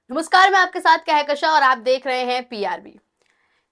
नमस्कार, मैं आपके साथ कहकशा और आप देख रहे हैं पीआरबी।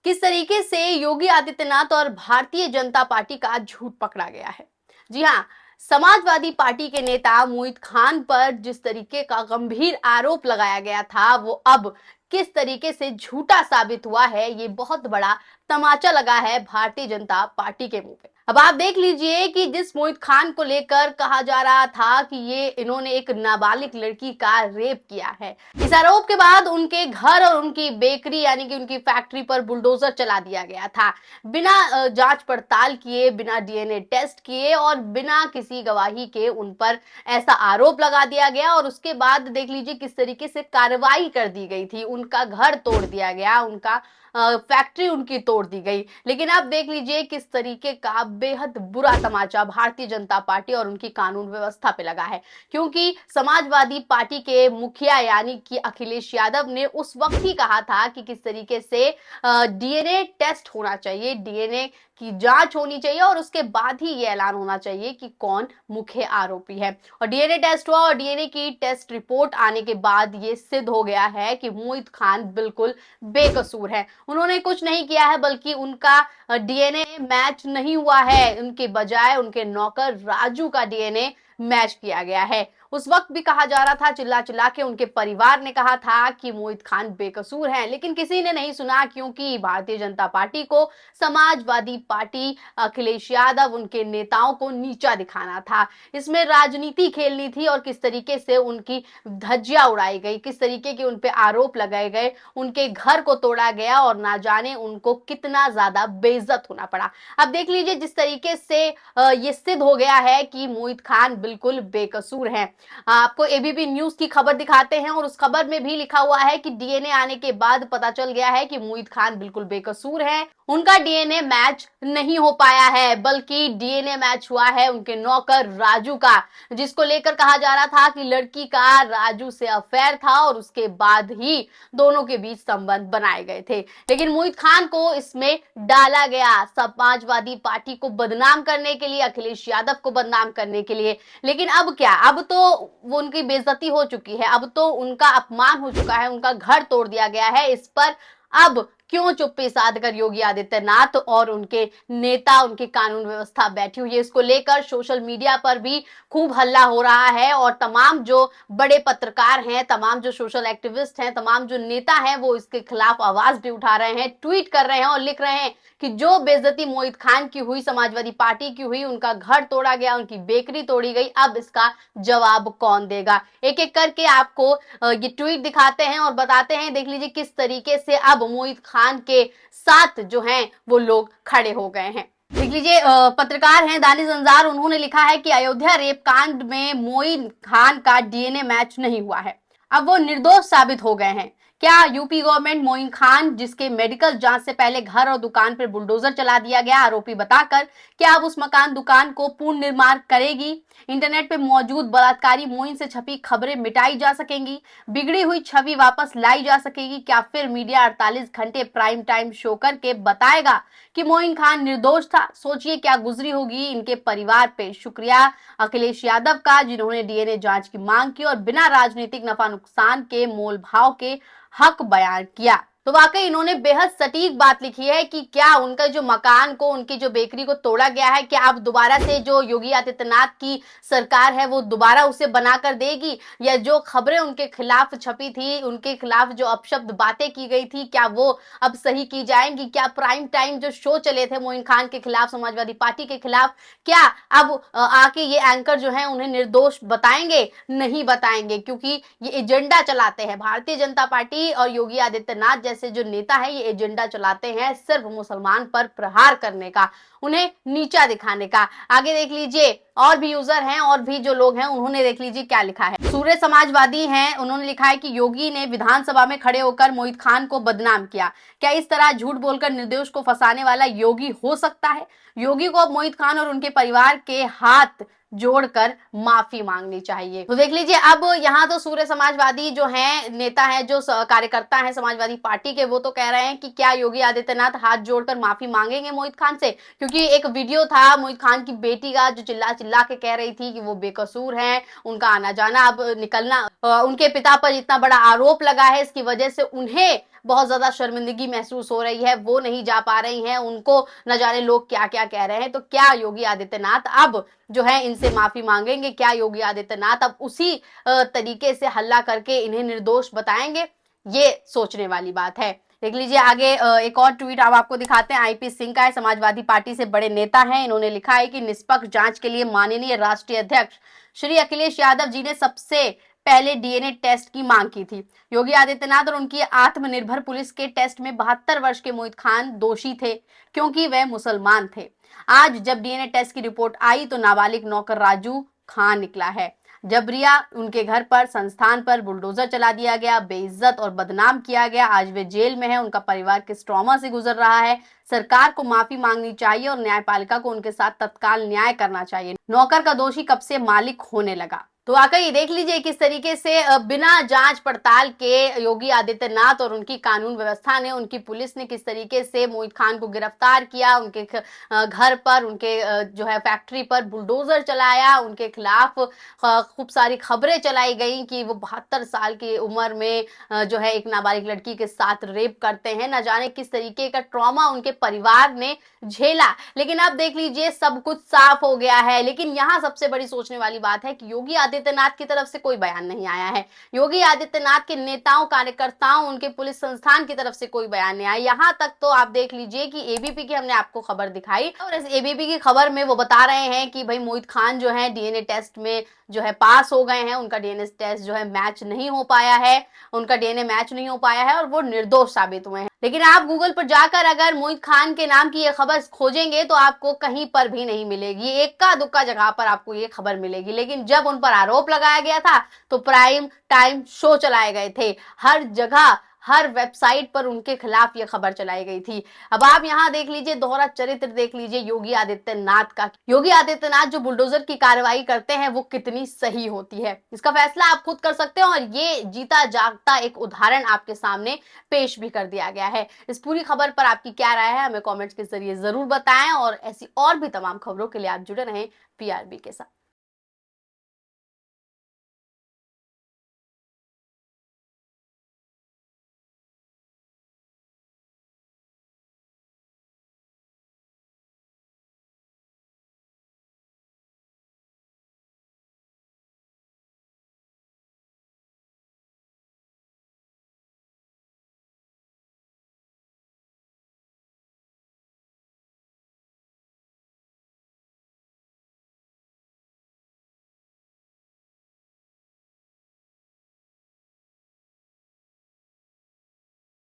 किस तरीके से योगी आदित्यनाथ और भारतीय जनता पार्टी का झूठ पकड़ा गया है। जी हाँ, समाजवादी पार्टी के नेता मोहित खान पर जिस तरीके का गंभीर आरोप लगाया गया था वो अब किस तरीके से झूठा साबित हुआ है, ये बहुत बड़ा तमाचा लगा है भारतीय जनता पार्टी के मुंह पे। अब आप देख लीजिए कि जिस मोहित खान को लेकर कहा जा रहा था कि ये इन्होंने एक नाबालिग लड़की का रेप किया है, इस आरोप के बाद उनके घर और उनकी बेकरी यानी कि उनकी फैक्ट्री पर बुलडोजर चला दिया गया था, बिना जांच पड़ताल किए, बिना डीएनए टेस्ट किए और बिना किसी गवाही के उन पर ऐसा आरोप लगा दिया गया। और उसके बाद देख लीजिए किस तरीके से कार्रवाई कर दी गई थी, उनका घर तोड़ दिया गया, उनका फैक्ट्री उनकी तोड़ दी गई। लेकिन आप देख लीजिए किस तरीके का बेहद बुरा तमाचा भारतीय जनता पार्टी और उनकी कानून व्यवस्था पे लगा है, क्योंकि समाजवादी पार्टी के मुखिया यानी कि अखिलेश यादव ने उस वक्त ही कहा था कि किस तरीके से डीएनए टेस्ट होना चाहिए, डीएनए की जांच होनी चाहिए और उसके बाद ही ये ऐलान होना चाहिए कि कौन मुख्य आरोपी है। और डीएनए टेस्ट हुआ और डीएनए की टेस्ट रिपोर्ट आने के बाद ये सिद्ध हो गया है कि मोहित खान बिल्कुल बेकसूर है। उन्होंने कुछ नहीं किया है, बल्कि उनका डीएनए मैच नहीं हुआ है, उनके बजाय उनके नौकर राजू का डीएनए मैच किया गया है। उस वक्त भी कहा जा रहा था, चिल्ला चिल्ला के उनके परिवार ने कहा था कि मोहित खान बेकसूर हैं, लेकिन किसी ने नहीं सुना, क्योंकि भारतीय जनता पार्टी को समाजवादी पार्टी, अखिलेश यादव, उनके नेताओं को नीचा दिखाना था, इसमें राजनीति खेलनी थी और किस तरीके से उनकी धज्जियां उड़ाई गई, किस तरीके के उन पे आरोप लगाए गए, उनके घर को तोड़ा गया और ना जाने उनको कितना ज्यादा बेइज्जत होना पड़ा। अब देख लीजिए जिस तरीके से ये सिद्ध हो गया है कि मोहित खान बिल्कुल बेकसूर हैं। आपको एबीपी न्यूज की खबर दिखाते हैं और उस खबर में भी लिखा हुआ है कि डीएनए आने के बाद पता चल गया है कि मोहित खान बिल्कुल बेकसूर है, उनका डीएनए मैच नहीं हो पाया है, बल्कि डीएनए मैच हुआ है उनके नौकर राजू का, जिसको लेकर कहा जा रहा था कि लड़की का राजू से अफेयर था और उसके बाद ही दोनों के बीच संबंध बनाए गए थे। लेकिन मोहित खान को इसमें डाला गया समाजवादी पार्टी को बदनाम करने के लिए, अखिलेश यादव को बदनाम करने के लिए। लेकिन अब क्या, अब तो वो उनकी बेइज्जती हो चुकी है, अब तो उनका अपमान हो चुका है, उनका घर तोड़ दिया गया है। इस पर अब क्यों चुप्पी साध कर योगी आदित्यनाथ और उनके नेता, उनकी कानून व्यवस्था बैठी हुई है, इसको लेकर सोशल मीडिया पर भी खूब हल्ला हो रहा है और तमाम जो बड़े पत्रकार हैं, तमाम जो सोशल एक्टिविस्ट हैं, तमाम जो नेता हैं, वो इसके खिलाफ आवाज भी उठा रहे हैं, ट्वीट कर रहे हैं और लिख रहे हैं कि जो बेइज्जती मोहित खान की हुई, समाजवादी पार्टी की हुई, उनका घर तोड़ा गया, उनकी बेकरी तोड़ी गई, अब इसका जवाब कौन देगा। एक एक करके आपको ये ट्वीट दिखाते हैं और बताते हैं, देख लीजिए किस तरीके से अब मोहित खान के साथ जो हैं वो लोग खड़े हो गए हैं। देख लीजिए पत्रकार हैं दानिश अंजार, उन्होंने लिखा है कि अयोध्या रेप कांड में मोहित खान का डीएनए मैच नहीं हुआ है, अब वो निर्दोष साबित हो गए हैं। क्या यूपी गवर्नमेंट मोइन खान, जिसके मेडिकल जांच से पहले घर और दुकान पर बुलडोजर चला दिया गया आरोपी बताकर, क्या अब उस मकान दुकान को पूर्ण निर्माण करेगी? इंटरनेट पे मौजूद बलात्कारी मोइन से छपी खबरें मिटाई जा सकेंगी? बिगड़ी हुई छवि वापस लाई जा सकेगी? क्या फिर मीडिया 48 घंटे प्राइम टाइम शो करके बताएगा कि मोइन खान निर्दोष था? सोचिए क्या गुजरी होगी इनके परिवार पे। शुक्रिया अखिलेश यादव का, जिन्होंने डीएनए जांच की मांग की और बिना राजनीतिक नफा नुकसान के मोल भाव के हक बयान किया। तो वाकई इन्होंने बेहद सटीक बात लिखी है कि क्या उनका जो मकान को, उनकी जो बेकरी को तोड़ा गया है, क्या अब दोबारा से जो योगी आदित्यनाथ की सरकार है वो दोबारा उसे बनाकर देगी, या जो खबरें उनके खिलाफ छपी थी, उनके खिलाफ जो अपशब्द बातें की गई थी, क्या वो अब सही की जाएंगी? क्या प्राइम टाइम जो शो चले थे मोइन खान के खिलाफ, समाजवादी पार्टी के खिलाफ, क्या अब आके ये एंकर जो है उन्हें निर्दोष बताएंगे? नहीं बताएंगे, क्योंकि ये एजेंडा चलाते हैं। भारतीय जनता पार्टी और योगी आदित्यनाथ जैसे जो नेता है, ये एजेंडा चलाते हैं सिर्फ मुसलमान पर प्रहार करने का, उन्हें नीचा दिखाने का। आगे देख लीजिए और भी यूजर हैं और भी जो लोग हैं, उन्होंने देख लीजिए क्या लिखा है। सूर्य समाजवादी हैं, उन्होंने लिखा है कि योगी ने विधानसभा में खड़े होकर मोहित खान को बदनाम किया। क्या इस तरह झूठ बोलकर निर्दोष को फंसाने वाला योगी हो सकता है? योगी को अब मोहित खान और उनके परिवार के हाथ जोड़कर माफी मांगनी चाहिए। तो देख लीजिए, अब यहाँ तो सूर्य समाजवादी जो है नेता है, जो कार्यकर्ता है समाजवादी पार्टी के, वो तो कह रहे हैं कि क्या योगी आदित्यनाथ हाथ जोड़कर माफी मांगेंगे मोहित खान से, क्योंकि एक वीडियो था मोहित खान की बेटी का जो चिल्ला चिल्ला के कह रही थी कि वो बेकसूर है, उनका आना जाना अब निकलना, उनके पिता पर इतना बड़ा आरोप लगा है, इसकी वजह से उन्हें बहुत ज्यादा शर्मिंदगी महसूस हो रही है, वो नहीं जा पा रही हैं, उनको न जाने लोग क्या क्या कह रहे हैं। तो क्या योगी आदित्यनाथ अब जो है इनसे माफी मांगेंगे? क्या योगी आदित्यनाथ अब उसी तरीके से हल्ला करके इन्हें निर्दोष बताएंगे? ये सोचने वाली बात है। देख लीजिए आगे एक और ट्वीट अब आपको दिखाते हैं, आईपी सिंह का है, समाजवादी पार्टी से बड़े नेता हैं। इन्होंने लिखा है कि निष्पक्ष जांच के लिए माननीय राष्ट्रीय अध्यक्ष श्री अखिलेश यादव जी ने सबसे पहले डीएनए टेस्ट की मांग की थी। योगी आदित्यनाथ और उनकी आत्मनिर्भर पुलिस के टेस्ट में 72 वर्ष के मोहित खान दोषी थे, क्योंकि वह मुसलमान थे। आज जब डीएनए टेस्ट की रिपोर्ट आई तो नाबालिग नौकर राजू खान निकला है। जबरिया उनके घर पर, संस्थान पर बुलडोजर चला दिया गया, बेइज्जत और बदनाम किया गया। आज वे जेल में है। उनका परिवार किस ट्रॉमा से गुजर रहा है। सरकार को माफी मांगनी चाहिए और न्यायपालिका को उनके साथ तत्काल न्याय करना चाहिए। नौकर का दोषी कब से मालिक होने लगा। तो वाकई देख लीजिए किस तरीके से बिना जांच पड़ताल के योगी आदित्यनाथ और उनकी कानून व्यवस्था ने, उनकी पुलिस ने किस तरीके से मोहित खान को गिरफ्तार किया, उनके घर पर, उनके जो है फैक्ट्री पर बुलडोजर चलाया, उनके खिलाफ खूब सारी खबरें चलाई गई कि वो 72 साल की उम्र में जो है एक नाबालिग लड़की के साथ रेप करते हैं। न जाने किस तरीके का ट्रॉमा उनके परिवार ने झेला। लेकिन अब देख लीजिए सब कुछ साफ हो गया है। लेकिन यहाँ सबसे बड़ी सोचने वाली बात है कि योगी आदित्यनाथ की तरफ से कोई बयान नहीं आया है। योगी आदित्यनाथ के नेताओं, कार्यकर्ताओं, उनके पुलिस संस्थान की तरफ से कोई बयान नहीं आया। यहाँ तक तो आप देख लीजिए कि एबीपी की हमने आपको खबर दिखाई और इस एबीपी की खबर में वो बता रहे हैं कि भाई मोहित खान जो है डीएनए टेस्ट में जो है पास हो गए हैं, उनका डीएनए टेस्ट जो है मैच नहीं हो पाया है, उनका डीएनए मैच नहीं हो पाया है और वो निर्दोष साबित हुए हैं। लेकिन आप गूगल पर जाकर अगर मोहित खान के नाम की ये खबर खोजेंगे तो आपको कहीं पर भी नहीं मिलेगी, एक्का दुक्का जगह पर आपको ये खबर मिलेगी। लेकिन जब उन पर आरोप लगाया गया था तो प्राइम टाइम शो चलाए गए थे, हर जगह, हर वेबसाइट पर उनके खिलाफ ये खबर चलाई गई थी। अब आप यहाँ देख लीजिए, दोहरा चरित्र देख लीजिए योगी आदित्यनाथ का। योगी आदित्यनाथ जो बुलडोजर की कार्रवाई करते हैं वो कितनी सही होती है, इसका फैसला आप खुद कर सकते हैं। और ये जीता जागता एक उदाहरण आपके सामने पेश भी कर दिया गया है। इस पूरी खबर पर आपकी क्या राय है, हमें कॉमेंट्स के जरिए जरूर बताएं और ऐसी और भी तमाम खबरों के लिए आप जुड़े रहें पीआरबी के साथ।